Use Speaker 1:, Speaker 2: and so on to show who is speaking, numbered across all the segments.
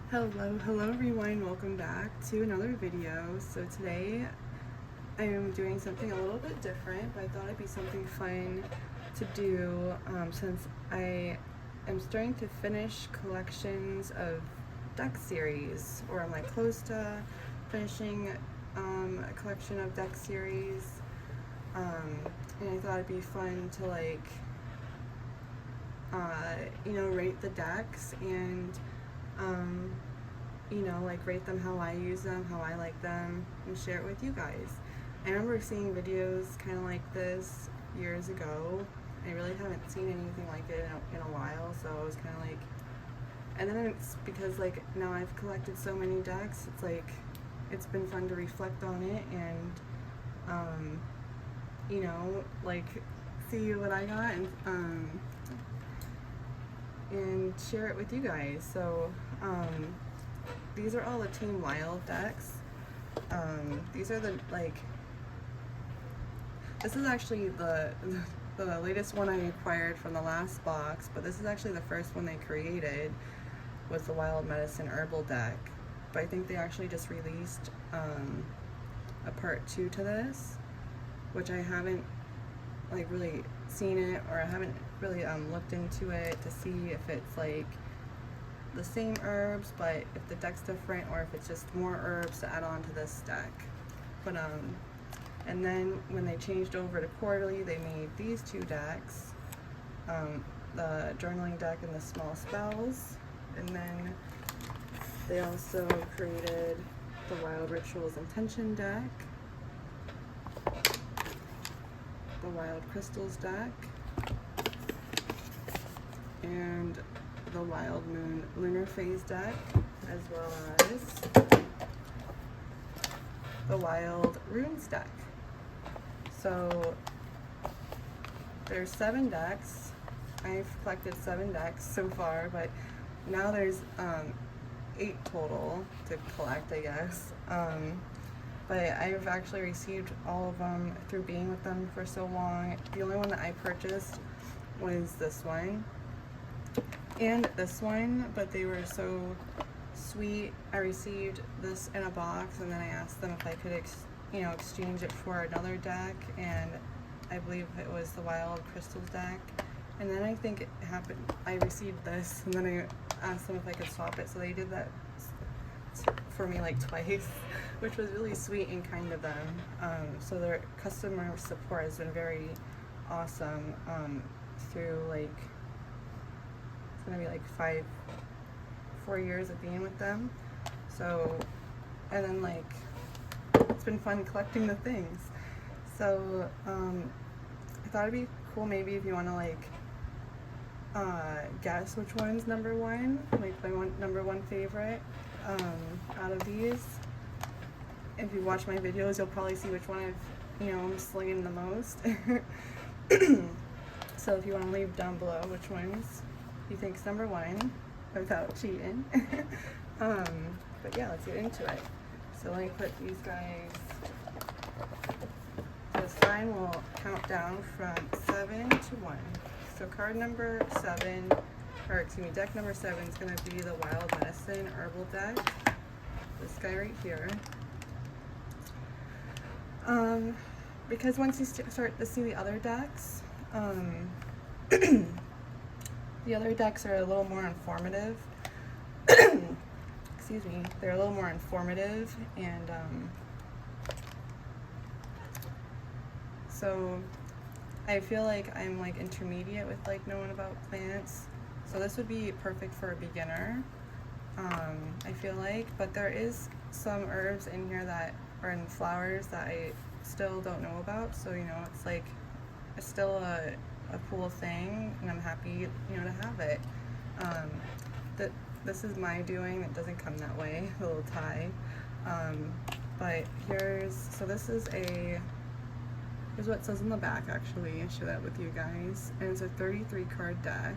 Speaker 1: Hello everyone, welcome back to another video. So today I am doing something a little bit different, but I thought it'd be something fun to do since I am starting to finish collections of deck series, or I'm like close to finishing a collection of deck series, and I thought it'd be fun to rate the decks and rate them how I use them, how I like them, and share it with you guys. I remember seeing videos kind of like this years ago. I really haven't seen anything like it in a while, so I was kind of like, and then it's because now I've collected so many decks, it's been fun to reflect on it and see what I got and share it with you guys. So these are all the Tamed Wild decks. These are this is actually the latest one I acquired from the last box, but this is actually the first one they created, was the Wild Medicine Herbal deck. But I think they actually just released a part 2 to this, which I haven't really seen it, or I haven't really looked into it to see if it's the same herbs, but if the deck's different, or if it's just more herbs to add on to this deck. But and then when they changed over to quarterly, they made these two decks, the journaling deck and the small spells, and then they also created the Wild Rituals Intention deck, the Wild Crystals deck, and the Wild Moon Lunar Phase deck, as well as the Wild Runes deck. So there's 7 decks. I've collected 7 decks so far, but now there's 8 total to collect, I guess. But I've actually received all of them through being with them for so long. The only one that I purchased was this one and this one, but they were so sweet. I received this in a box, and then I asked them if I could exchange it for another deck, and I believe it was the Wild Crystals deck. And then I think it happened, I received this, and then I asked them if I could swap it, so they did that for me twice, which was really sweet and kind of them. So their customer support has been very awesome through it's gonna be 4 years of being with them. So, and then it's been fun collecting the things. So I thought it'd be cool maybe if you want to guess which one's number one, my number one favorite out of these. If you watch my videos, you'll probably see which one I'm slinging the most. So if you want to leave down below which ones you think's number one without cheating. But yeah, let's get into it. So let me put these guys. The sign will count down from 7 to 1. So card number 7, or excuse me, deck number 7 is going to be the Wild Medicine Herbal deck. This guy right here. Because once you start to see the other decks, the other decks are a little more informative. Excuse me, they're a little more informative, and so I feel like I'm intermediate with knowing about plants. So this would be perfect for a beginner, I feel but there is some herbs in here that are in flowers that I still don't know about. So it's still a cool thing, and I'm happy to have it. This is my doing. It doesn't come that way, the little tie. But this is here's what it says on the back. Actually, I'll share that with you guys. And it's a 33 card deck.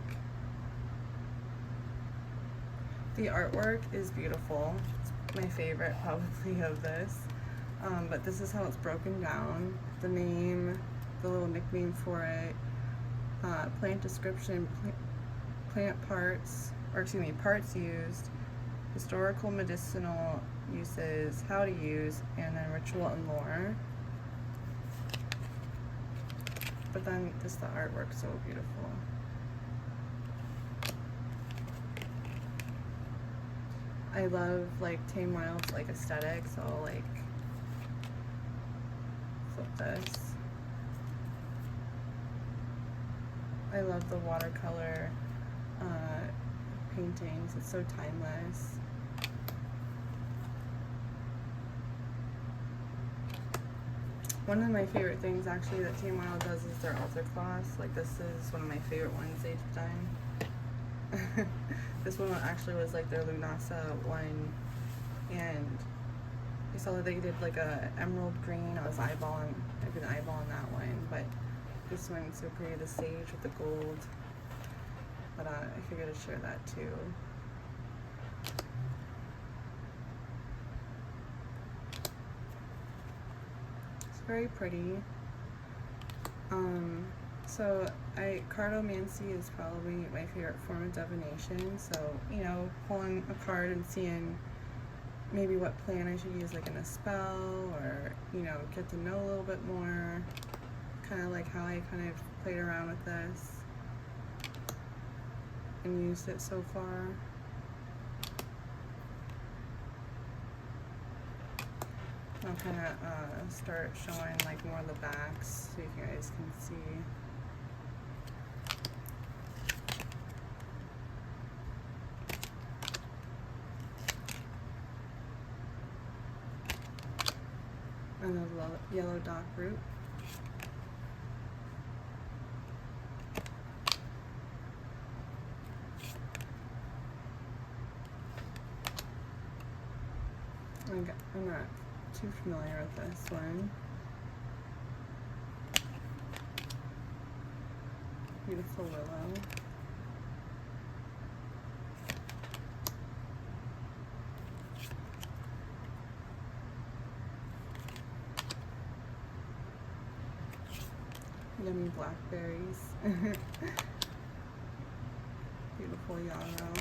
Speaker 1: The artwork is beautiful. It's my favorite probably of this. But this is how it's broken down. The name, the little nickname for it, plant description, plant parts, or excuse me, parts used, historical, medicinal uses, how to use, and then ritual and lore. But then just the artwork so beautiful. I love like Tamed Wild's like aesthetic, so I'll like flip this. I love the watercolor paintings. It's so timeless. One of my favorite things actually that Tamed Wild does is their altar cloths. Like this is one of my favorite ones they've done. This one actually was like their Lunasa one, and I saw that they did like a emerald green. I was eyeballing, I've been eyeballing that one, but this one's so pretty, the sage with the gold. But I figured I'd share that too. It's very pretty. So cartomancy is probably my favorite form of divination. So, you know, pulling a card and seeing maybe what plan I should use like in a spell, or, you know, get to know a little bit more. Kind of like how I kind of played around with this and used it so far. I'll kind of start showing like more of the backs so you guys can see. And the yellow dock root. I'm not too familiar with this one. Beautiful willow. Yummy blackberries. Beautiful yarrow.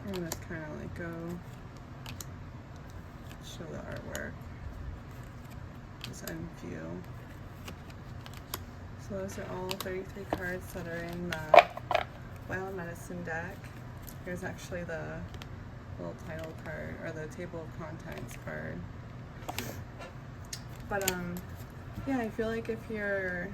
Speaker 1: I'm just kind of like go show the artwork, just unview. So those are all 33 cards that are in the Wild Medicine deck. Here's actually the little title card, or the table of contents card. But yeah, I feel like if you're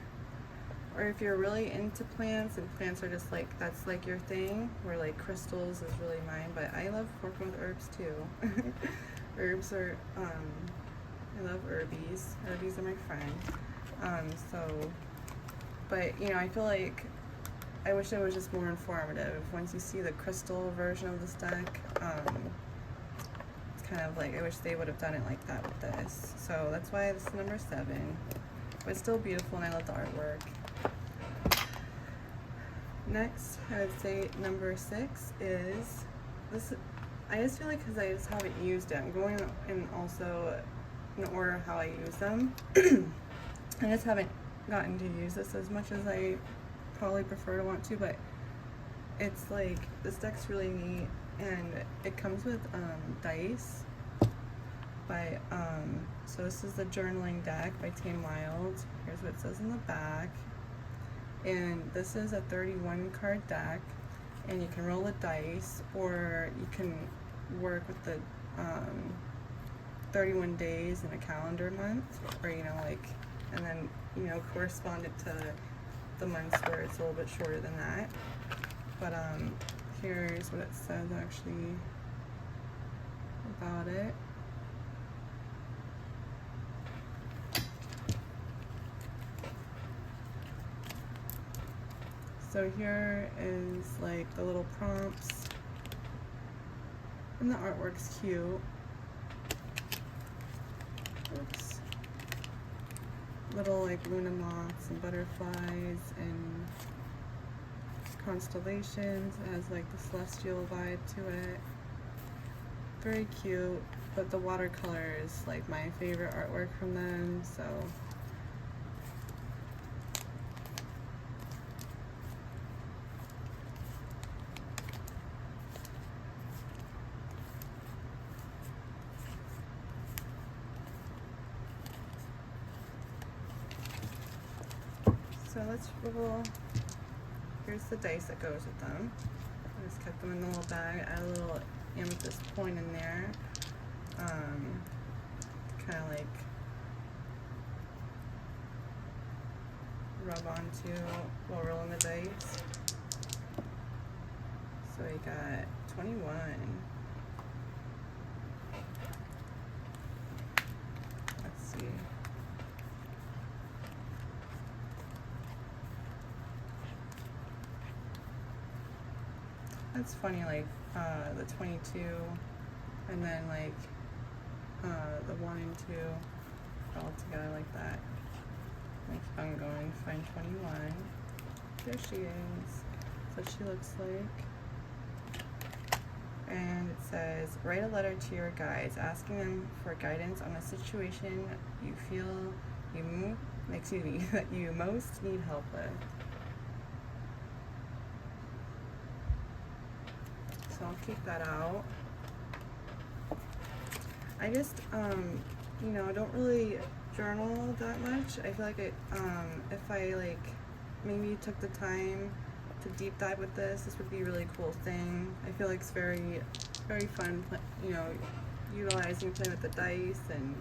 Speaker 1: really into plants, and plants are just like, that's like your thing, where like crystals is really mine, but I love working with herbs too. Herbs are, I love herbies. Herbies are my friend. But you know, I feel like I wish it was just more informative. Once you see the crystal version of this deck, it's kind of like, I wish they would have done it like that with this. So that's why this is number 7. But it's still beautiful, and I love the artwork. Next, I would say number 6 is this. I just feel like because I just haven't used it, I'm going in also in order how I use them. I just haven't gotten to use this as much as I probably prefer to want to, but it's like, this deck's really neat, and it comes with dice by so this is the journaling deck by Tamed Wild. Here's what it says in the back. And this is a 31 card deck, and you can roll the dice, or you can work with the 31 days in a calendar month, or, you know, like, and then, you know, correspond it to the months where it's a little bit shorter than that. But here's what it says actually about it. So here is like the little prompts, and the artwork's cute. Oops. Little like Luna moths and butterflies and constellations. It has like the celestial vibe to it. very cute, but the watercolor is like my favorite artwork from them, so let's roll. Here's the dice that goes with them. I just kept them in the little bag. Add a little amethyst point in there. Kind of like rub onto while rolling the dice. So we got 21. Let's see. That's funny, like the 22, and then like the 1 and 2 all together like that. I keep on going, find 21. There she is. That's what she looks like. And it says, write a letter to your guides, asking them for guidance on a situation you feel that you most need help with. So I'll keep that out. I just, you know, I don't really journal that much. I feel like if I like maybe took the time to deep dive with this would be a really cool thing. I feel like it's very, very fun, you know, utilizing playing with the dice, and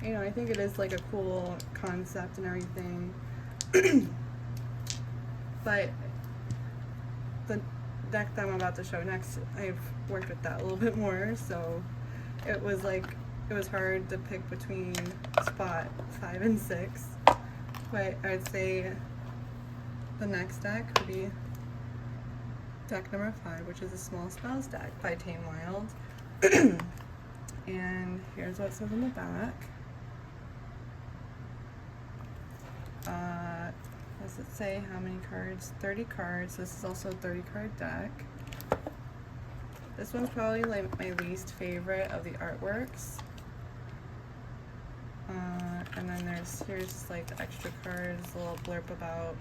Speaker 1: you know, I think it is like a cool concept and everything. But the deck that I'm about to show next, I've worked with that a little bit more, so it was hard to pick between spot 5 and 6, but I'd say the next deck would be deck number 5, which is a small spells deck by Tamed Wild. And here's what it says on the back. Does it say how many cards? 30 cards. This is also a 30 card deck. This one's probably like my least favorite of the artworks. And then here's just like the extra cards, a little blurb about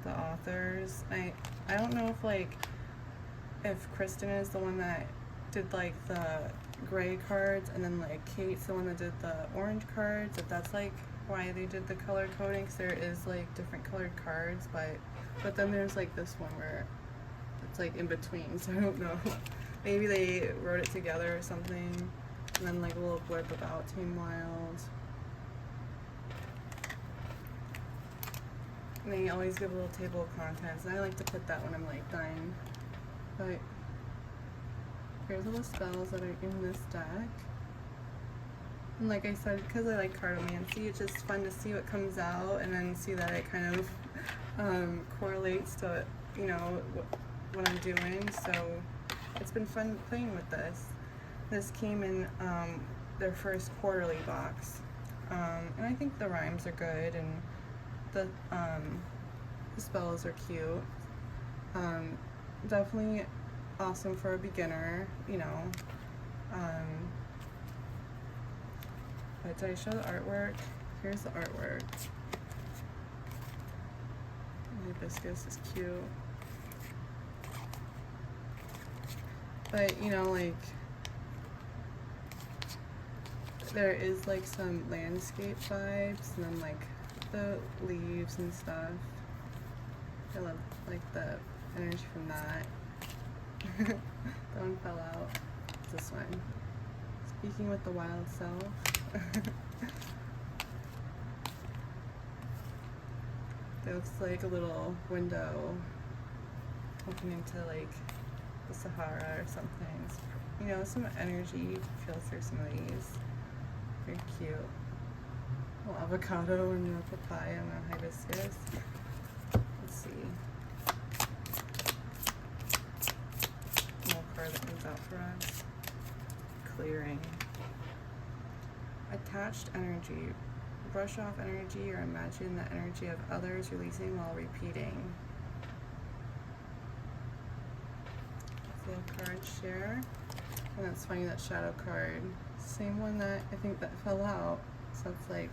Speaker 1: the authors. I don't know if Kristen is the one that did like the gray cards, and then like Kate's the one that did the orange cards, if that's like why they did the color coding, because there is like different colored cards, but then there's like this one where it's like in between, so I don't know. Maybe they wrote it together or something. And then like a little blurb about Tamed Wild. And they always give a little table of contents, and I like to put that when I'm like done. But here's all the spells that are in this deck. And like I said, because I like cartomancy, it's just fun to see what comes out and then see that it kind of correlates to, you know, what I'm doing. So it's been fun playing with this. This came in their first quarterly box. And I think the rhymes are good, and the spells are cute. Definitely awesome for a beginner, you know. But did I show the artwork? Here's the artwork. The hibiscus is cute. But, you know, like, there is like some landscape vibes, and then like the leaves and stuff. I love like the energy from that. That one fell out. This one. Speaking with the wild self. It looks like a little window opening to like the Sahara or something. It's, you know, some energy feels through some of these. Very cute. A little avocado and a papaya and a hibiscus. Let's see. More card that comes out for us. Clearing. Attached energy. Brush off energy or imagine the energy of others releasing while repeating. So card share. And it's funny, that shadow card, same one that I think that fell out. So it's like,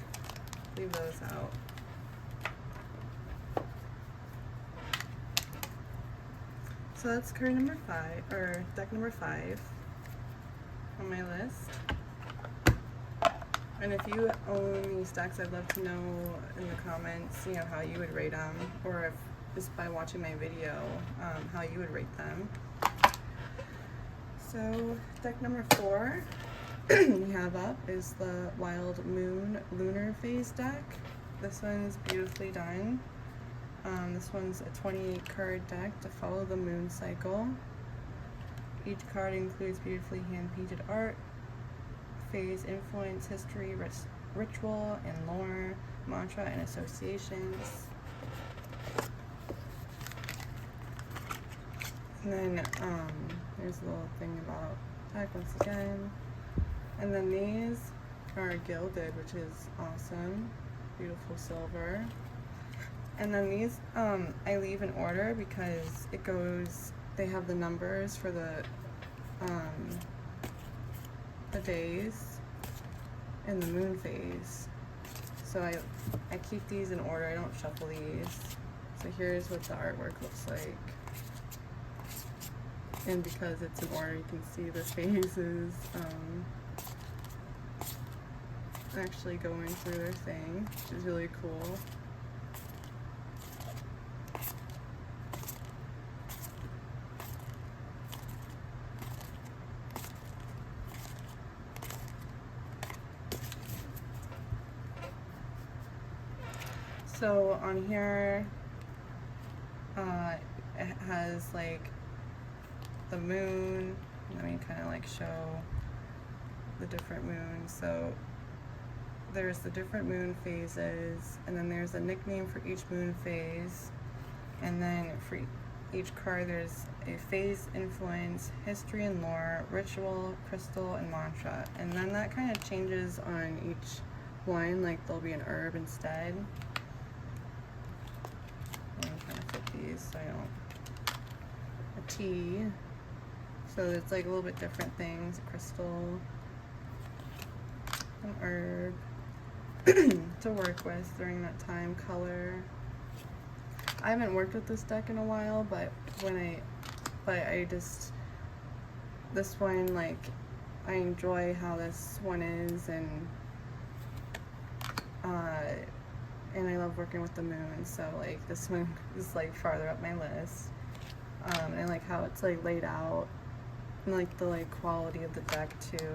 Speaker 1: leave those out. So that's card number 5, or deck number 5 on my list. And if you own these decks, I'd love to know in the comments, you know, how you would rate them, or if just by watching my video, how you would rate them. So deck number 4 we have up is the Wild Moon Lunar Phase deck. This one is beautifully done. This one's a 28 card deck to follow the moon cycle. Each card includes beautifully hand-painted art, phase influence, history, ritual, and lore, mantra, and associations. And then there's a little thing about deck once again. And then these are gilded, which is awesome. Beautiful silver. And then these I leave in order because it goes, they have the numbers for the days in the moon phase. So I keep these in order, I don't shuffle these. So here's what the artwork looks like. And because it's in order, you can see the phases actually going through their thing, which is really cool. So on here, it has like the moon. Let me kind of like show the different moons. So there's the different moon phases, and then there's a nickname for each moon phase, and then for each card there's a phase influence, history and lore, ritual, crystal, and mantra. And then that kind of changes on each one, like there'll be an herb instead. I'm trying to fit these so I don't. A tea. So it's like a little bit different things. A crystal, an herb to work with during that time. Color. I haven't worked with this deck in a while, but this one, like, I enjoy how this one is, and I love working with the moon, so like this one is like farther up my list. And I like how it's like laid out, and like the like quality of the deck too.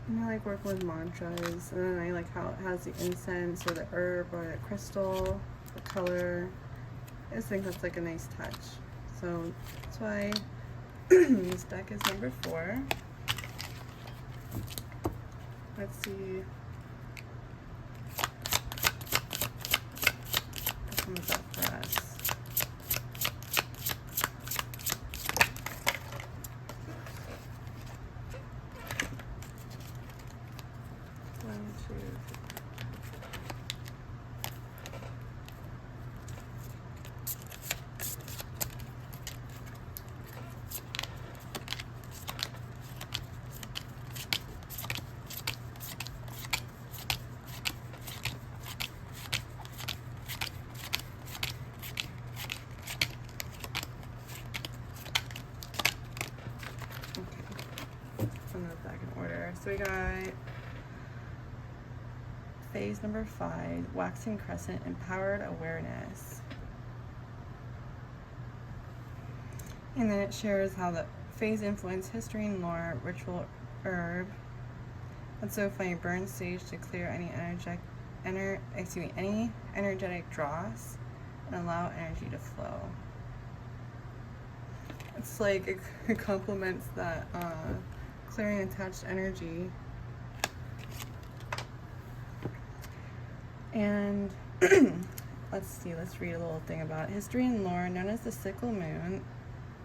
Speaker 1: And I like working with mantras, and then I like how it has the incense or the herb or the crystal, the color. I just think that's like a nice touch. So that's why this deck is number 4. Let's see. What comes up for us? Back in order. So we got phase number 5, waxing crescent, empowered awareness. And then it shares how the phase influence, history and lore, ritual, herb. That's so funny. Burn sage to clear any energetic dross and allow energy to flow. It's like it complements that clearing attached energy. And let's see, let's read a little thing about it. History and lore. Known as the sickle moon,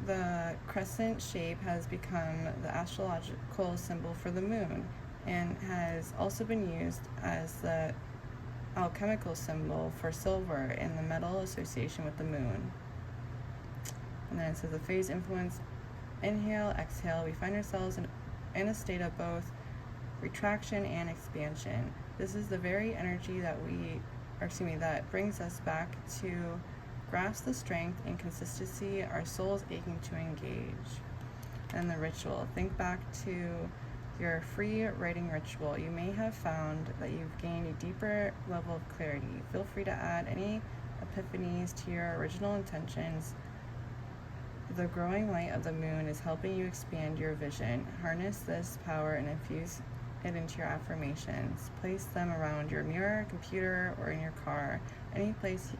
Speaker 1: the crescent shape has become the astrological symbol for the moon and has also been used as the alchemical symbol for silver in the metal association with the moon. And then it says the phase influence, inhale, exhale. We find ourselves in a state of both retraction and expansion. This is the very energy that that brings us back to grasp the strength and consistency our soul is aching to engage. And the ritual. Think back to your free writing ritual. You may have found that you've gained a deeper level of clarity. Feel free to add any epiphanies to your original intentions. The growing light of the moon is helping you expand your vision. Harness this power and infuse it into your affirmations. Place them around your mirror, computer, or in your car. Any place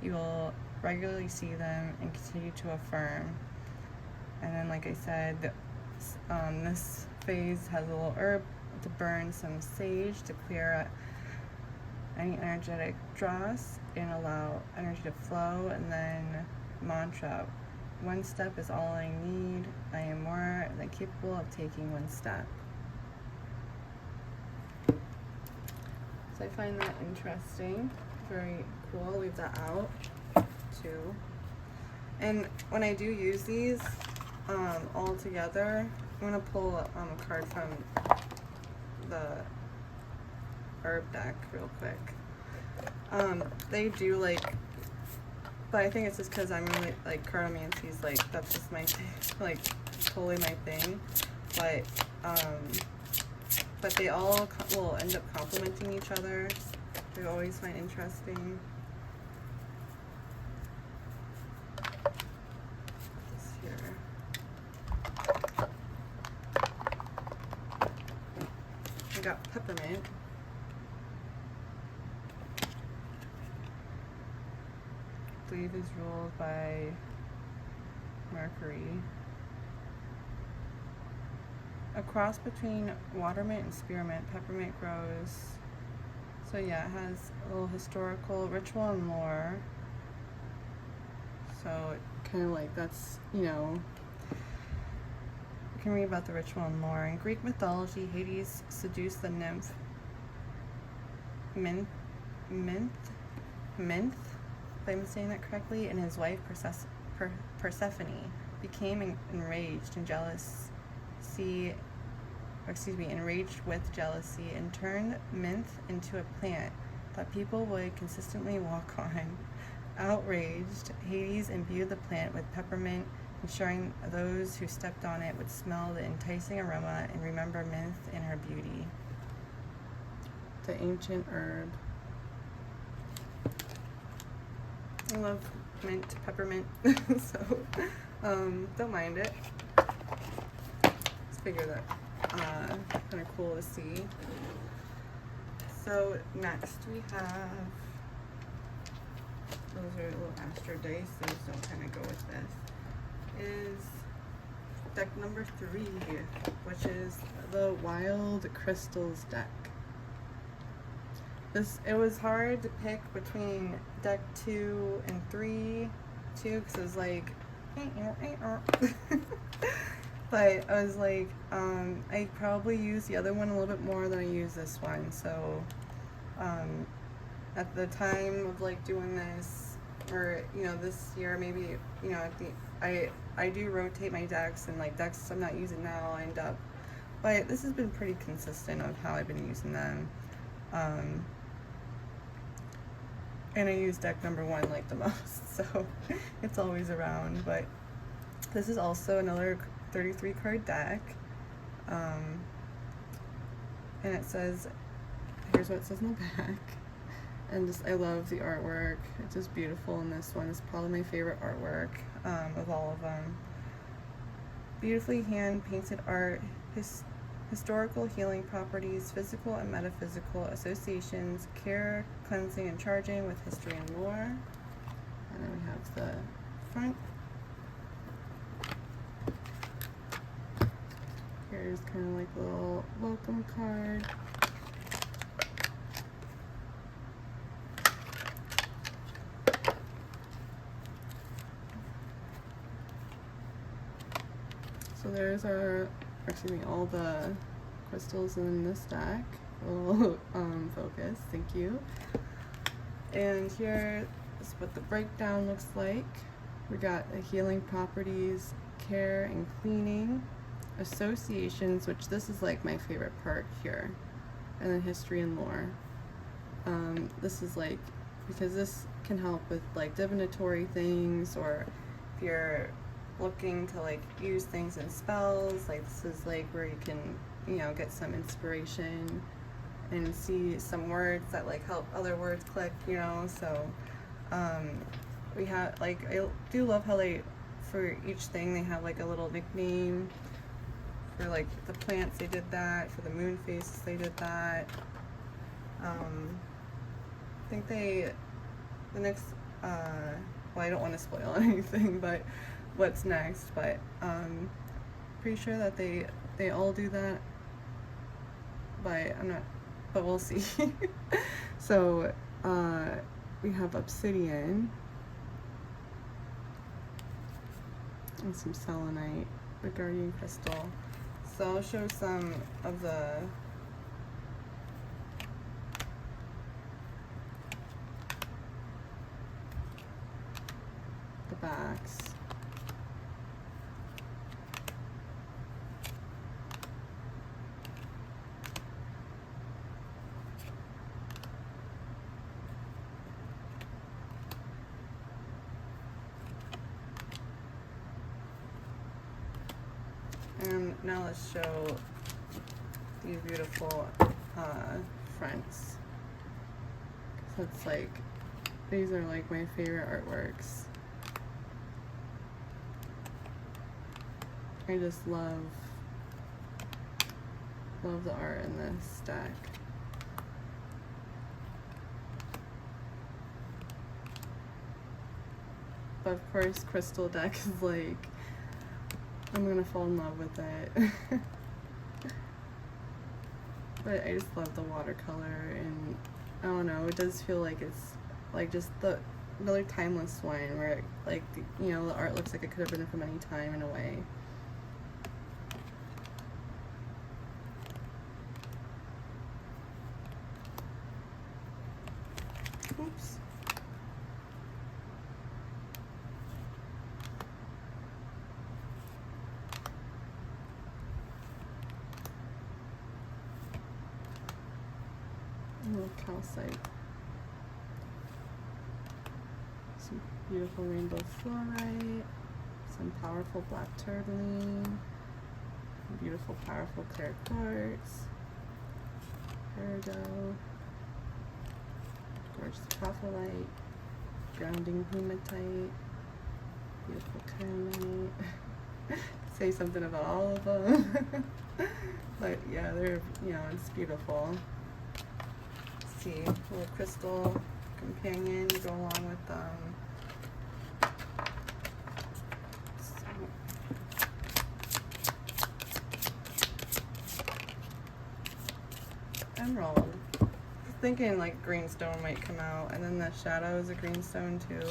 Speaker 1: you will regularly see them and continue to affirm. And then, like I said, this phase has a little herb to burn, some sage to clear any energetic dross and allow energy to flow. And then mantra. One step is all I need. I am more than capable of taking one step. So I find that interesting. Very cool. I'll leave that out too. And when I do use these all together, I'm going to pull a card from the herb deck real quick. They do like, but I think it's just because I'm really like cartomancy is like, that's just my thing, like totally my thing. But they all will end up complementing each other. I always find interesting. This here. I got peppermint. I believe is ruled by Mercury. A cross between watermint and spearmint. Peppermint grows. So yeah, it has a little historical ritual and lore. So it kind of like, that's, you know, you can read about the ritual and lore. In Greek mythology, Hades seduced the nymph Minth, if I'm saying that correctly, and his wife Persephone became enraged with jealousy and turned Minth into a plant that people would consistently walk on. Outraged, Hades imbued the plant with peppermint, ensuring those who stepped on it would smell the enticing aroma and remember Minth and her beauty. The ancient herb. I love mint, peppermint, so don't mind it. Just figure that kind of cool to see. So next we have, those are little astro dice, those don't kind of go with this, is deck number 3, which is the Wild Crystals deck. It was hard to pick between deck 2 and 3 too, because it was like but I was like, I probably use the other one a little bit more than I use this one. So at the time of like doing this, or you know, this year maybe, you know, I do rotate my decks, and like decks I'm not using now I end up, but this has been pretty consistent of how I've been using them. And I use deck number 1 like the most, so it's always around. But this is also another 33 card deck, and it says, here's what it says in the back, and just I love the artwork. It's just beautiful, and this one is probably my favorite artwork of all of them. Beautifully hand painted art, historical healing properties, physical and metaphysical associations, care, cleansing, and charging with history and lore. And then we have the front. Here There's kind of like a little welcome card. So there's our, all the crystals in this deck. We'll focus, thank you. And here is what the breakdown looks like. We got the healing properties, care and cleaning, associations, which this is like my favorite part here, and then history and lore. This is like, because this can help with like divinatory things, or if you're looking to like use things in spells, like this is like where you can, you know, get some inspiration and see some words that like help other words click, you know. So we have like, I do love how they, for each thing they have like a little nickname. For like the plants they did that, for the moon phases they did that. I think the next, well, I don't want to spoil anything, but what's next, but pretty sure that they all do that, but I'm not, but we'll see. So we have obsidian and some selenite, the guardian crystal. So I'll show some of the backs. And now let's show these beautiful fronts. So it's like, these are like my favorite artworks. I just love the art in this deck. But of course, crystal deck is like, I'm gonna fall in love with it. But I just love the watercolor, and I don't know, it does feel like it's like just another timeless one where like you know, the art looks like it could have been from any time in a way. Oops. A little calcite. Some beautiful rainbow fluorite. Some powerful black tourmaline. Beautiful, powerful clear quartz. Peridot. Gorgeous prophyllite. Grounding hematite. Beautiful kyanite. Say something about all of them. But yeah, they're, you know, it's beautiful. Let's see, a little crystal companion to go along with them. Emerald. Thinking like greenstone might come out, and then the shadow is a greenstone too.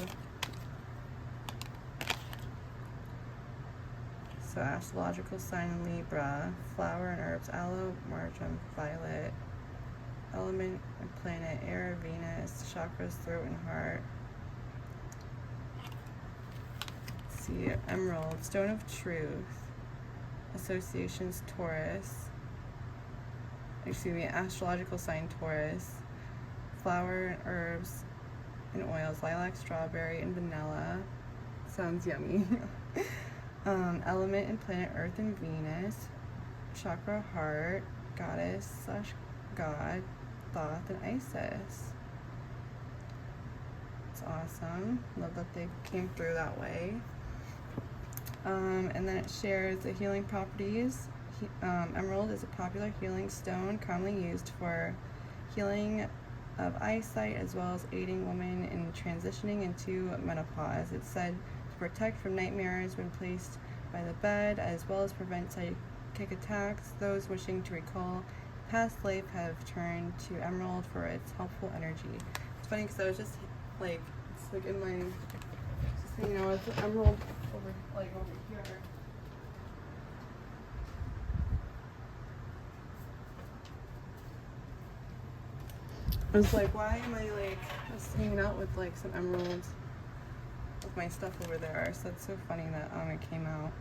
Speaker 1: So astrological sign Libra, flower and herbs, aloe, marjoram, violet, element and planet air, Venus, chakras, throat and heart. Let's see, emerald, stone of truth, associations Taurus. Excuse me, astrological sign Taurus, flower and herbs and oils, lilac, strawberry, and vanilla. Sounds yummy. Element and planet Earth and Venus, chakra heart, goddess / god, Thoth, and Isis. It's awesome. Love that they came through that way. And then it shares the healing properties. Emerald is a popular healing stone commonly used for healing of eyesight as well as aiding women in transitioning into menopause. It's said to protect from nightmares when placed by the bed, as well as prevent psychic attacks. Those wishing to recall past life have turned to emerald for its helpful energy. It's funny because I was just like, it's like in my, just hanging out with the emerald over here. I was like, why am I like just hanging out with like some emeralds with my stuff over there? So it's so funny that it came out.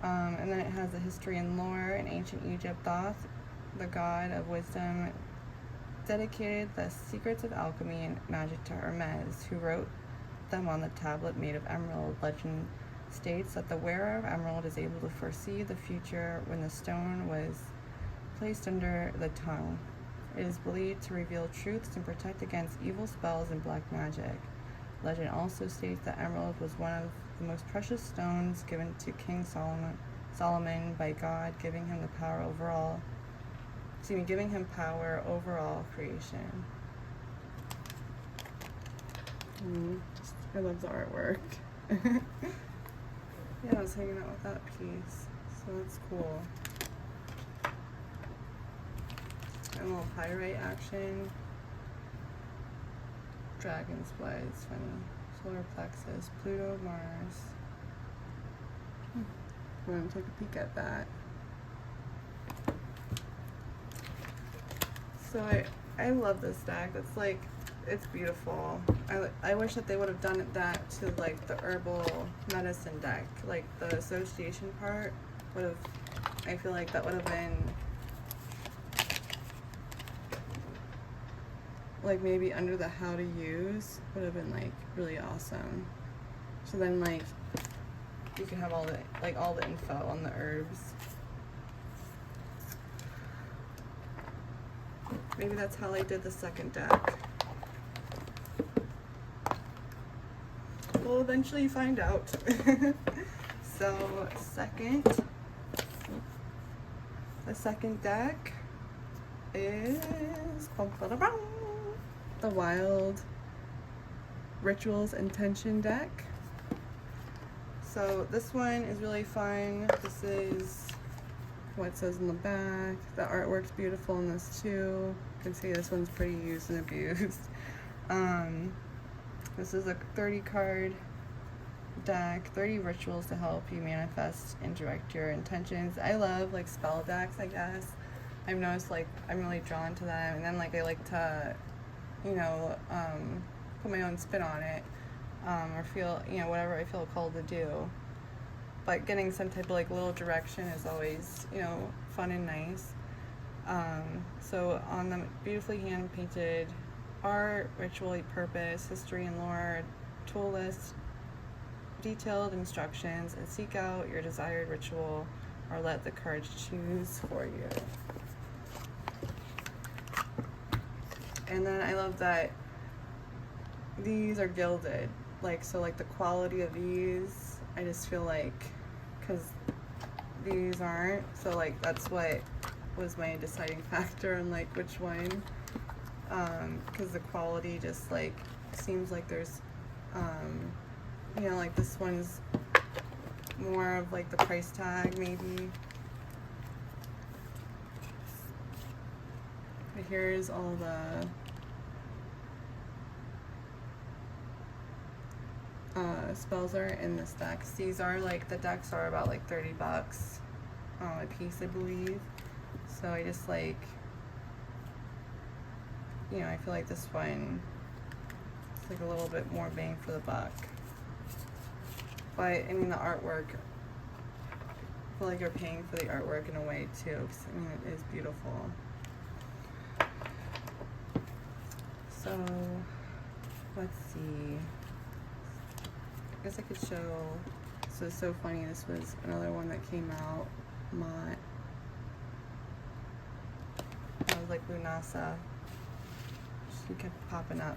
Speaker 1: And then it has a history and lore. In ancient Egypt, Thoth, the god of wisdom, dedicated the secrets of alchemy and magic to Hermes, who wrote them on the tablet made of emerald. Legend states that the wearer of emerald is able to foresee the future when the stone was placed under the tongue. It is believed to reveal truths and protect against evil spells and black magic. Legend also states that emerald was one of the most precious stones given to King Solomon by God, giving him power over all creation. I love the artwork. Yeah, I was hanging out with that piece, so that's cool. And a little pyrite action. Dragon's blood, it's funny. Solar plexus, Pluto, Mars. We're gonna take a peek at that. So I love this deck. It's like, it's beautiful. I wish that they would have done that to like the herbal medicine deck. Like the association part would have, I feel like that would have been like maybe under the how to use would have been like really awesome. So then like you can have all the info on the herbs. Maybe that's how I did the second deck. We'll eventually find out. So the second deck is the Wild Rituals Intention deck. So this one is really fun. This is what it says in the back. The artwork's beautiful in this too. You can see this one's pretty used and abused. This is a 30 card deck, 30 rituals to help you manifest and direct your intentions. I love like spell decks, I guess. I've noticed like I'm really drawn to them, and then like I like to, you know, put my own spin on it, or feel, you know, whatever I feel called to do. But getting some type of like little direction is always, you know, fun and nice. So on the beautifully hand painted art, ritual purpose, history and lore, tool list, detailed instructions, and seek out your desired ritual or let the cards choose for you. And then I love that these are gilded, like, so like the quality of these, I just feel like, because these aren't, so like that's what was my deciding factor on like which one, because the quality just like seems like there's you know, like this one's more of like the price tag maybe. But here's all the spells are in this deck. These are like, the decks are about like $30 a piece, I believe. So I just like, you know, I feel like this one is like a little bit more bang for the buck. But I mean the artwork, I feel like you're paying for the artwork in a way too, because I mean it is beautiful. So let's see. I guess I could show. So it's so funny. This was another one that came out. Mott. I was like Lunasa. She kept popping up.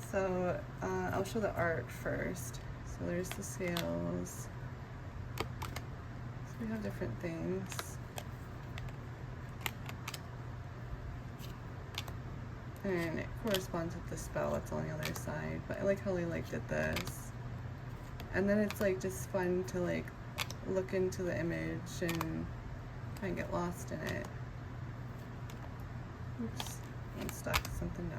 Speaker 1: So I'll show the art first. So there's the scales. So we have different things. And it corresponds with the spell that's on the other side. But I like how they like did this. And then it's like just fun to like look into the image and kind of get lost in it. Oops, I'm stuck. Something now.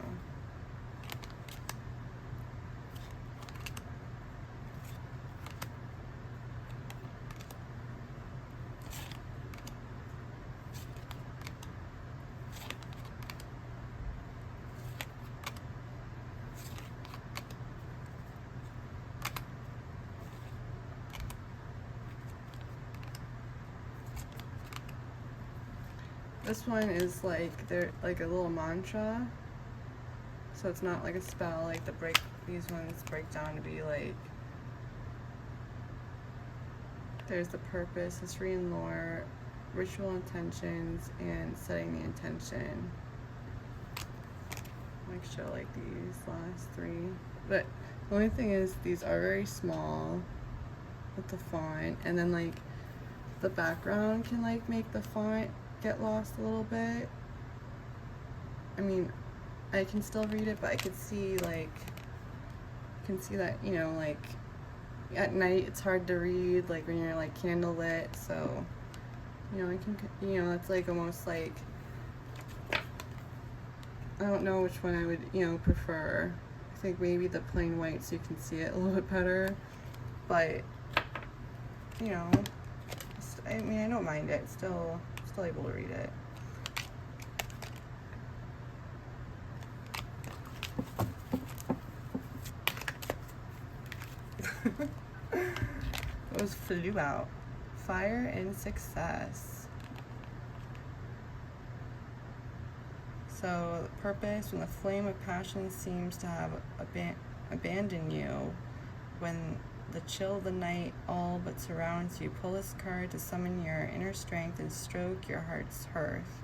Speaker 1: This one is like they're like a little mantra, so it's not like a spell. Like these ones break down to be like there's the purpose, history and lore, ritual intentions, and setting the intention. Like show like these last three, but the only thing is these are very small with the font, and then like the background can like make the font get lost a little bit. I mean, I can still read it, but I could see like, I can see that, you know, like at night it's hard to read, like when you're like candle lit. So, you know, I can, you know, it's like almost like, I don't know which one I would, you know, prefer. I think maybe the plain white so you can see it a little bit better, but you know, I mean, I don't mind it. Still able to read it. Those flew out. Fire and success. So, the purpose, when the flame of passion seems to have abandoned you, when the chill of the night all but surrounds you, pull this card to summon your inner strength and stroke your heart's hearth.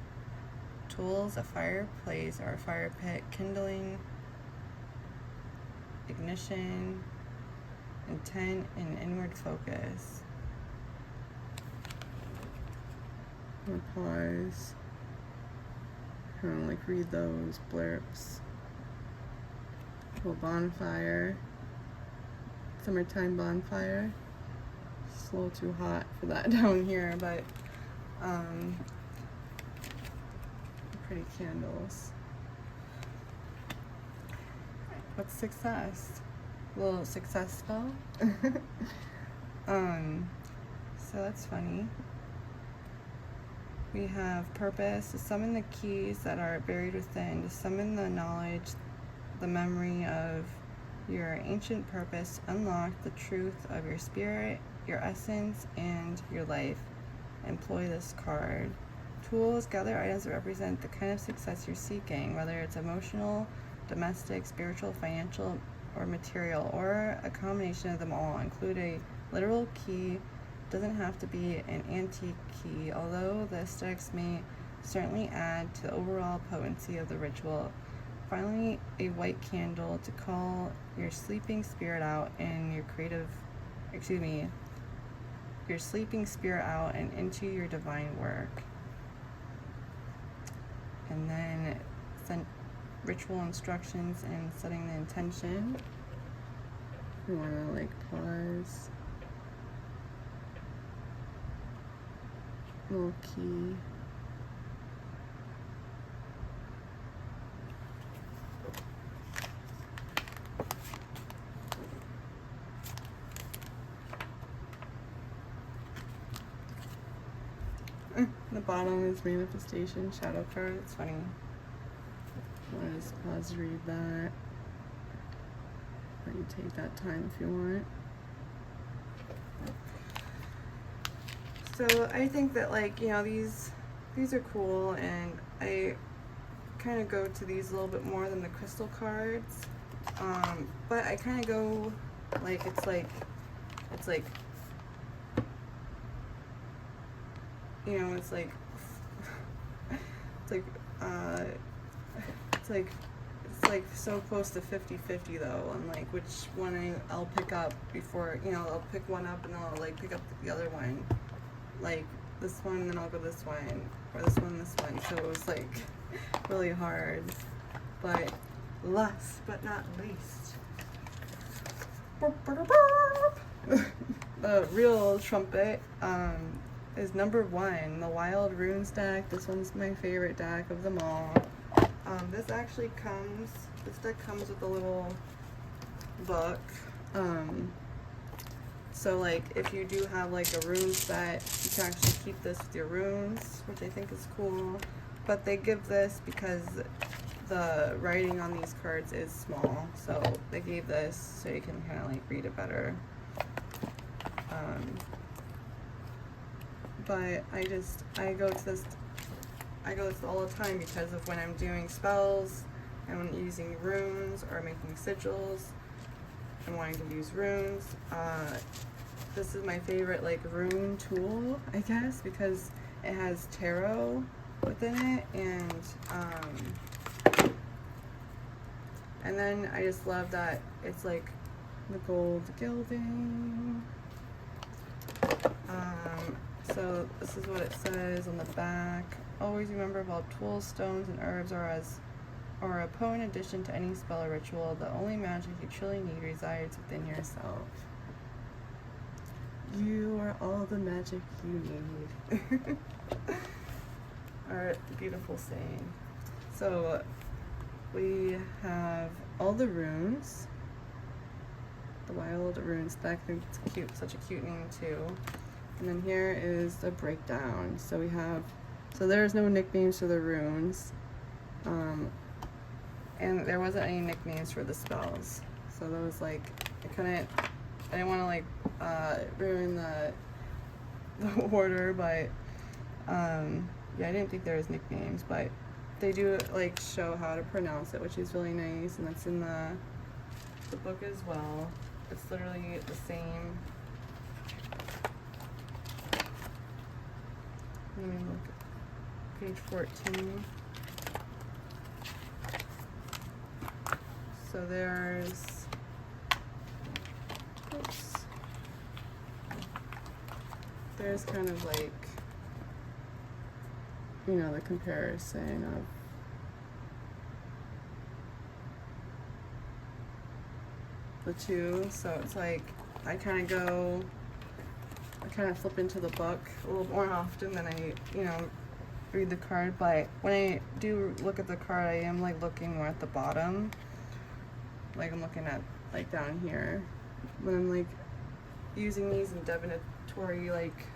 Speaker 1: Tools: a fireplace or a fire pit, kindling, ignition, intent, and inward focus. I'm gonna pause. Kind of like read those blurbs. Little bonfire. Summertime bonfire. It's a little too hot for that down here, but pretty candles. What's success? A little success spell. So that's funny. We have purpose: to summon the keys that are buried within, to summon the knowledge, the memory of your ancient purpose, unlock the truth of your spirit, your essence, and your life. Employ this card. Tools: gather items that represent the kind of success you're seeking, whether it's emotional, domestic, spiritual, financial, or material, or a combination of them all. Include a literal key. Doesn't have to be an antique key, although the aesthetics may certainly add to the overall potency of the ritual. Finally, a white candle to call your sleeping spirit out and your sleeping spirit out and into your divine work. And then ritual instructions and setting the intention. We want to like pause. Little key. The bottom is manifestation, shadow card. It's funny. I'll just pause to read that. Or you take that time if you want. So I think that, like, you know, these are cool, and I kind of go to these a little bit more than the crystal cards. But I kind of go like it's like you know, it's like so close to 50-50 though, on like which one I'll pick up before, you know, I'll pick one up and then I'll like pick up the other one, like this one, and then I'll go this one, or this one, this one. So it was like really hard, but last but not least, the real trumpet is number 1, the Wild Runes deck. This one's my favorite deck of them all. This deck comes with a little book. So like if you do have like a rune set, you can actually keep this with your runes, which I think is cool. But they give this because the writing on these cards is small, so they gave this so you can kind of like read it better. But I go to this all the time because of when I'm doing spells and when using runes or making sigils and wanting to use runes. This is my favorite like rune tool, I guess, because it has tarot within it, and then I just love that it's like the gold gilding. So this is what it says on the back. Always remember about tools, stones, and herbs are a potent addition to any spell or ritual. The only magic you truly need resides within yourself. You are all the magic you need. Our beautiful saying. So we have all the runes. The Wild Runes deck. I think it's cute, such a cute name too. And then here is the breakdown. So there's no nicknames for the runes. And there wasn't any nicknames for the spells. So that was like, I didn't want to like ruin the order, but yeah, I didn't think there was nicknames, but they do like show how to pronounce it, which is really nice, and that's in the book as well. It's literally the same. Let me look at page 14. So there's kind of like, you know, the comparison of the two. So it's like I kind of flip into the book a little more often than I, you know, read the card. But when I do look at the card, I am like looking more at the bottom. Like I'm looking at like down here when I'm like using these in divinatory, like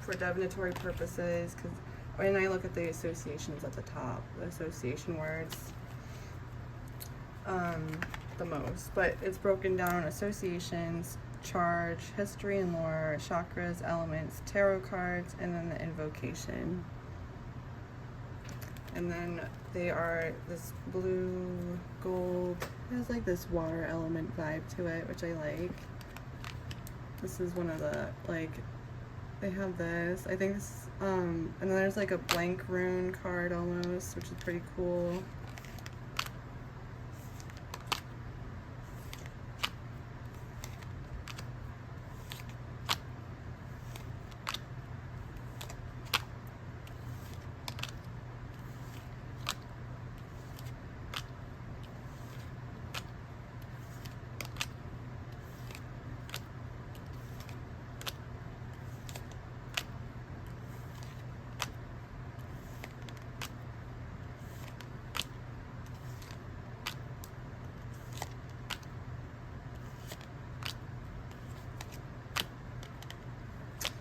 Speaker 1: for divinatory purposes, because when I look at the associations at the top, the association words, the most. But it's broken down: associations, charge, history and lore, chakras, elements, tarot cards, and then the invocation. And then they are this blue, gold. It has like this water element vibe to it, which I like. This is one of the, like, they have this. I think this, and then there's like a blank rune card almost, which is pretty cool.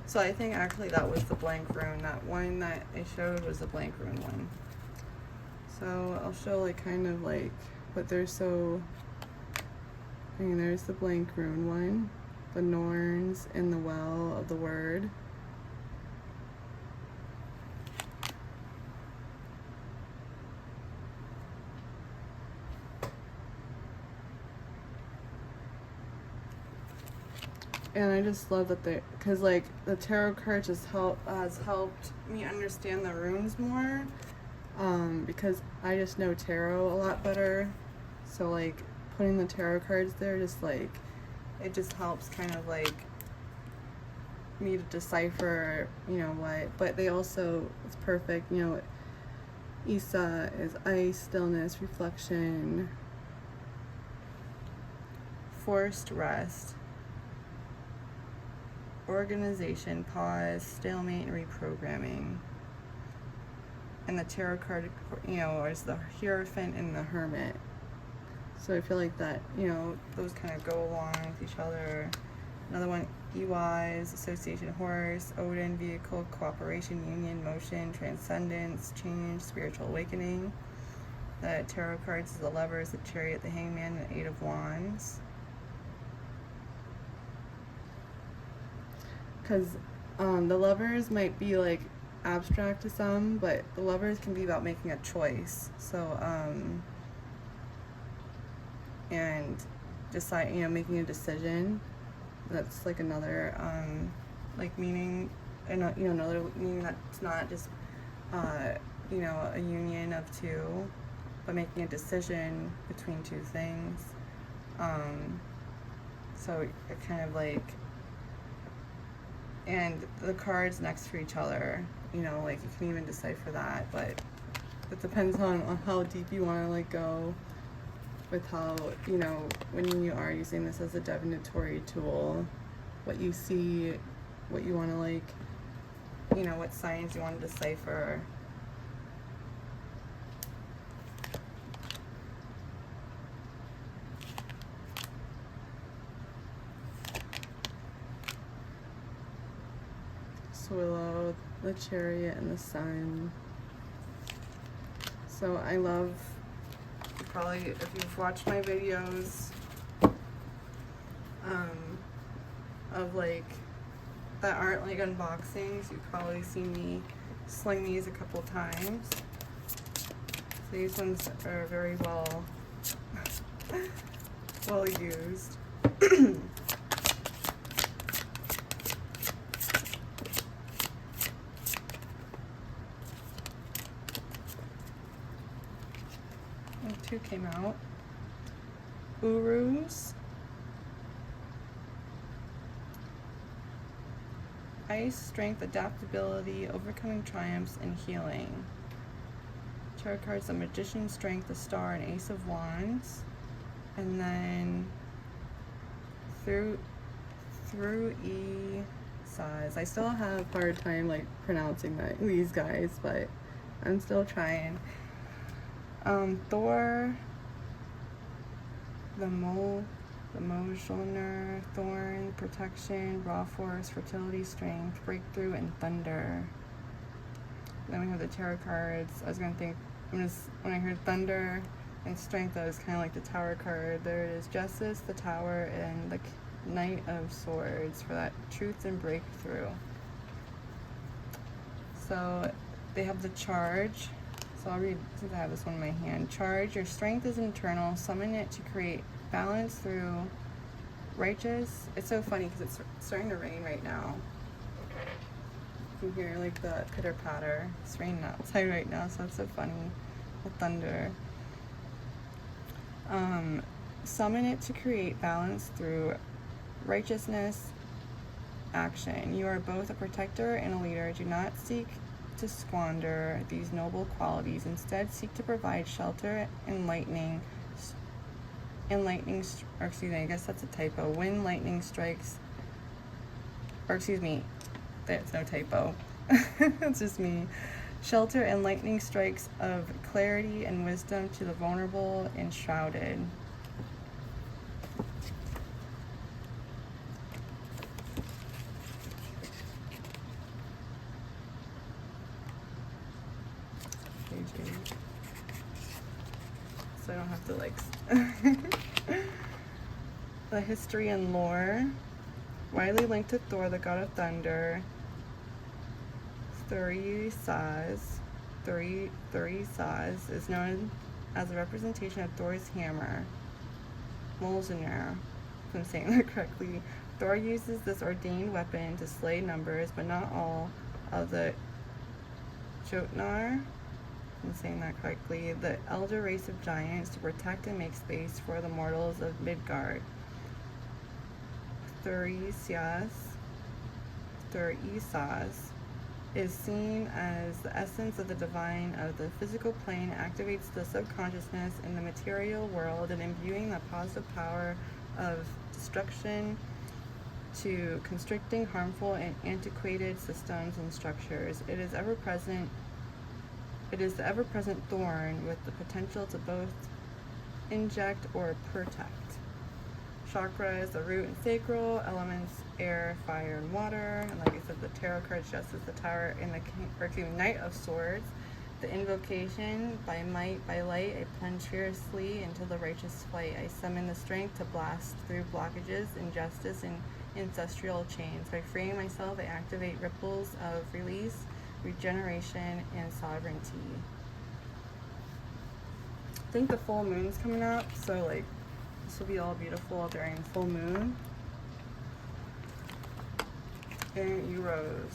Speaker 1: So I think actually that was the blank rune. That one that I showed was the blank rune one. So I'll show like kind of like, but they're so, I mean, there's the blank rune one, the Norns in the well of the word. And I just love that they, because like the tarot card just has helped me understand the runes more, because I just know tarot a lot better. So like putting the tarot cards there, just like, it just helps kind of like me to decipher, you know, what, but they also, it's perfect, you know, Isa is ice, stillness, reflection, forced rest. organization, pause, stalemate, and reprogramming. And the tarot card, is the Hierophant and the Hermit. So I feel like that, those kind of go along with each other. Another one, EYs, Association, Horse, Odin, Vehicle, Cooperation, Union, Motion, Transcendence, Change, Spiritual Awakening. The tarot cards is the Lovers, the Chariot, the Hangman, and the Eight of Wands. Because the Lovers might be like abstract to some, but the Lovers can be about making a choice. So, and decide, making a decision. That's like another, meaning, and another meaning that's not just, a union of two, but making a decision between two things. So it kind of like, and the cards next to each other, you can even decipher that, but it depends on how deep you want to go with how, when you are using this as a divinatory tool, what you see, what you want to what signs you want to decipher. Willow, the Chariot, and the Sun. So I love, probably if you've watched my videos of that aren't unboxings, you've probably seen me sling these a couple times. So these ones are very well used. Two came out. Urus, Ice, Strength, Adaptability, Overcoming Triumphs, and Healing. Tarot cards, the Magician, Strength, the Star, and Ace of Wands. And then thru size. I still have a hard time pronouncing these guys, but I'm still trying. Thor, the Mojolnir, Thorn, Protection, Raw Force, Fertility, Strength, Breakthrough, and Thunder. Then we have the tarot cards. I was going to think, when I heard Thunder and Strength, I was kind of like the Tower card. There it is, Justice, the Tower, and the Knight of Swords for that truth and breakthrough. So they have the Charge. So I'll read, since I have this one in my hand. Charge, your strength is internal. Summon it to create balance through righteous. It's so funny because it's starting to rain right now. You can hear the pitter patter. It's raining outside right now, so it's so funny. The thunder. Summon it to create balance through righteousness, action. You are both a protector and a leader. Do not seek to squander these noble qualities. Instead, seek to provide shelter and lightning. Or excuse me, I guess that's a typo. When lightning strikes, or excuse me, that's no typo. It's just me. Shelter and lightning strikes of clarity and wisdom to the vulnerable and shrouded. So I don't have to The history and lore. Widely linked to Thor, the god of thunder. Thuri Saz is known as a representation of Thor's hammer. Mjolnir, if I'm saying that correctly. Thor uses this ordained weapon to slay numbers, but not all, of the Jotnar, if I'm saying that correctly, the elder race of giants, to protect and make space for the mortals of Midgard. Thuri Saz is seen as the essence of the divine of the physical plane, activates the subconsciousness in the material world, and imbuing the positive power of destruction to constricting, harmful, and antiquated systems and structures. It is ever present. It is the ever-present thorn with the potential to both inject or protect. Chakras, the root and sacral, elements air, fire, and water. And like I said, the tarot cards, Justice, the Tower, and the Knight of Swords. The invocation, by might, by light, I plunge fiercely into the righteous flight. I summon the strength to blast through blockages, injustice, and ancestral chains. By freeing myself, I activate ripples of release, regeneration, and sovereignty. I think the full moon's coming up, so like this will be all beautiful during full moon. And Euros,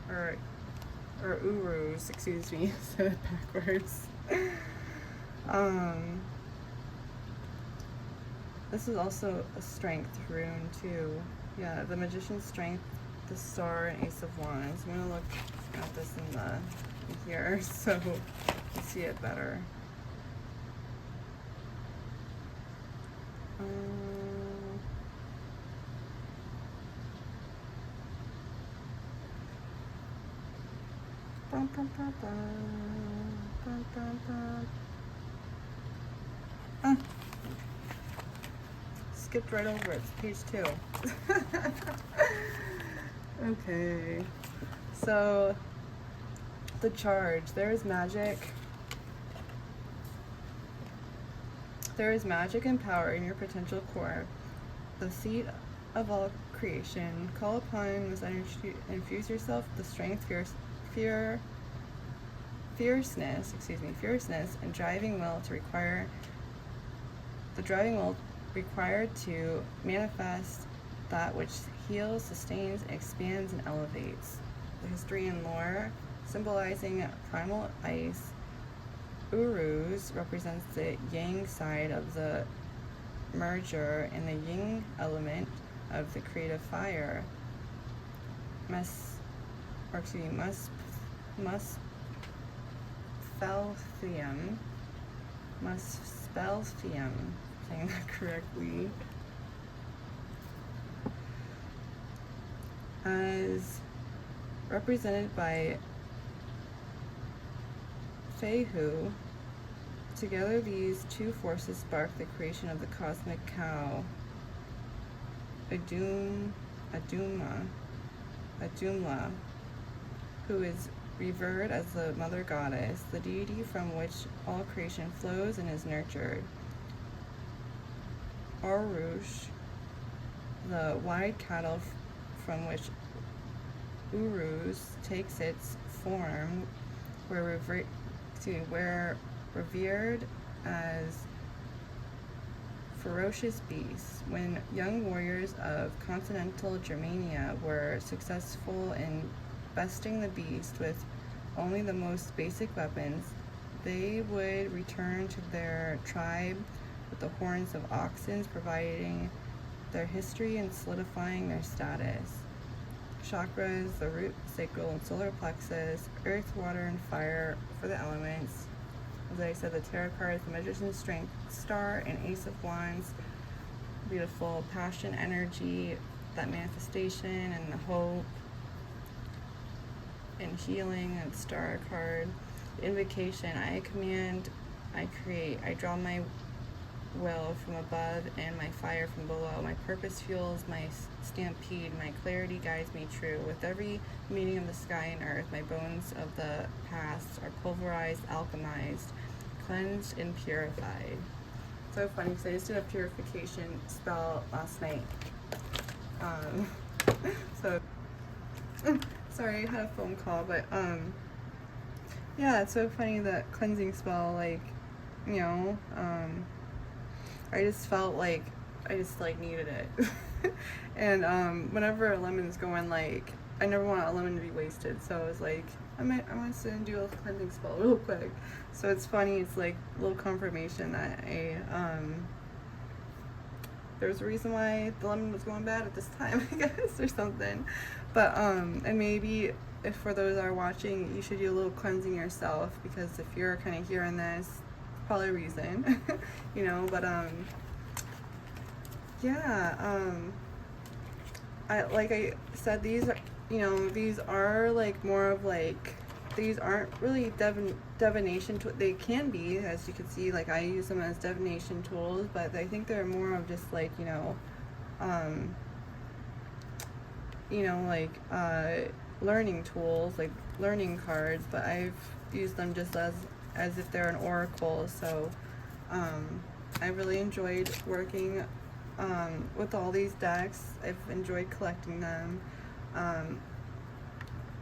Speaker 1: or Urus, excuse me, said it backwards. This is also a strength rune too. Yeah, the Magician's Strength, the Star, and Ace of Wands. I'm gonna look at this in here so you see it better. Skipped right over it. It's page 2. Okay. So, the charge. There is magic. There is magic and power in your potential core, the seat of all creation. Call upon this energy, infuse yourself with the strength, fierceness, and driving will required to manifest that which heals, sustains, expands, and elevates. The history and lore, symbolizing primal ice. Urus represents the yang side of the merger and the yin element of the creative fire. Muspelthium, saying that correctly, as represented by Fehu. Together, these two forces spark the creation of the cosmic cow, Adumla, who is revered as the mother goddess, the deity from which all creation flows and is nurtured. Arush, the wide cattle from which Urus takes its form, were revered as ferocious beasts. When young warriors of continental Germania were successful in besting the beast with only the most basic weapons, they would return to their tribe with the horns of oxen, providing their history and solidifying their status. Chakras, the root, sacral, and solar plexus, earth, water, and fire for the elements. As I said, the tarot cards, the Magician's Strength, Star, and Ace of Wands. Beautiful passion, energy, that manifestation, and the hope, and healing, and Star card. The invocation, I command, I create, I draw my will from above and my fire from below. My purpose fuels my stampede. My clarity guides me true. With every meeting of the sky and earth, my bones of the past are pulverized, alchemized, cleansed, and purified. So funny because I just did a purification spell last night. So sorry, I had a phone call, but yeah, it's so funny, that cleansing spell, like, you know, I just felt like I just like needed it. And whenever a lemon's going, like, I never want a lemon to be wasted, so I was like, I want to do a cleansing spell real quick. So it's funny, it's like a little confirmation that there's a reason why the lemon was going bad at this time, I guess, or something. But and maybe if for those that are watching, you should do a little cleansing yourself, because if you're kind of hearing this, probably a reason. You know. But yeah, like I said, these are, you know, these are like more of like, these aren't really divination they can be, as you can see, like I use them as divination tools, but I think they're more of just like, like learning tools, like learning cards, but I've used them just as if they're an oracle. So I really enjoyed working with all these decks. I've enjoyed collecting them.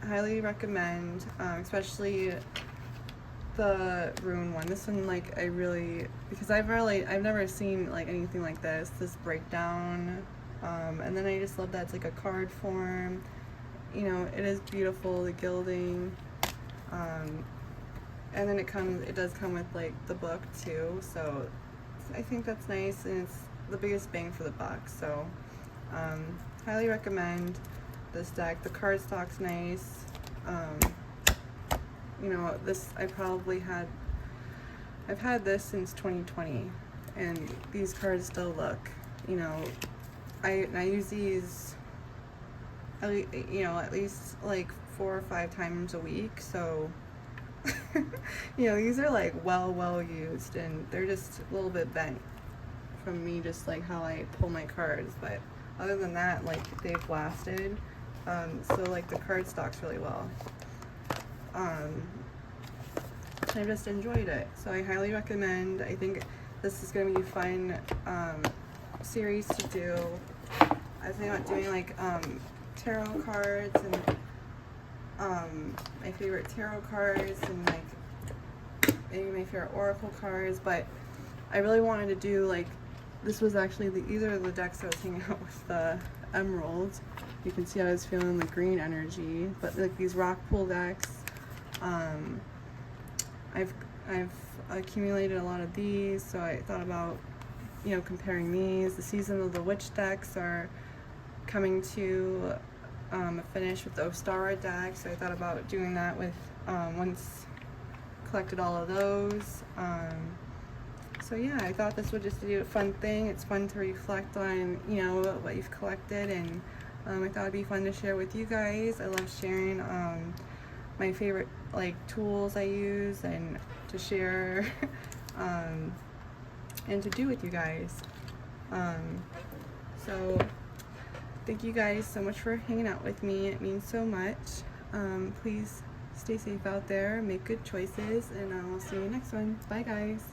Speaker 1: Highly recommend, especially the rune one. This one, like, I really, because I've never seen like anything like this breakdown, and then I just love that it's like a card form. You know, it is beautiful, the gilding, and then it does come with like the book too, so I think that's nice, and it's the biggest bang for the buck. So highly recommend this deck. The cardstock's nice. This I've had this since 2020, and these cards still look, I use these at least like 4 or 5 times a week, so these are like well used, and they're just a little bit bent from me just like how I pull my cards, but other than that, like, they've lasted. So like the cardstock's really well. I just enjoyed it, so I highly recommend. I think this is going to be a fun series to do. I was thinking about doing like tarot cards and my favorite tarot cards, and like maybe my favorite oracle cards, but I really wanted to do like, this was actually either of the decks I was hanging out with, the emerald. You can see I was feeling the green energy, but like these rock pool decks, I've accumulated a lot of these, so I thought about comparing these. The Season of the Witch decks are coming to a finish with the Ostara deck, so I thought about doing that with once collected all of those. So yeah, I thought this would just be a fun thing. It's fun to reflect on what you've collected, and I thought it'd be fun to share with you guys. I love sharing my favorite like tools I use, and to share and to do with you guys. So thank you guys so much for hanging out with me. It means so much. Please stay safe out there, make good choices, and I will see you next one. Bye guys.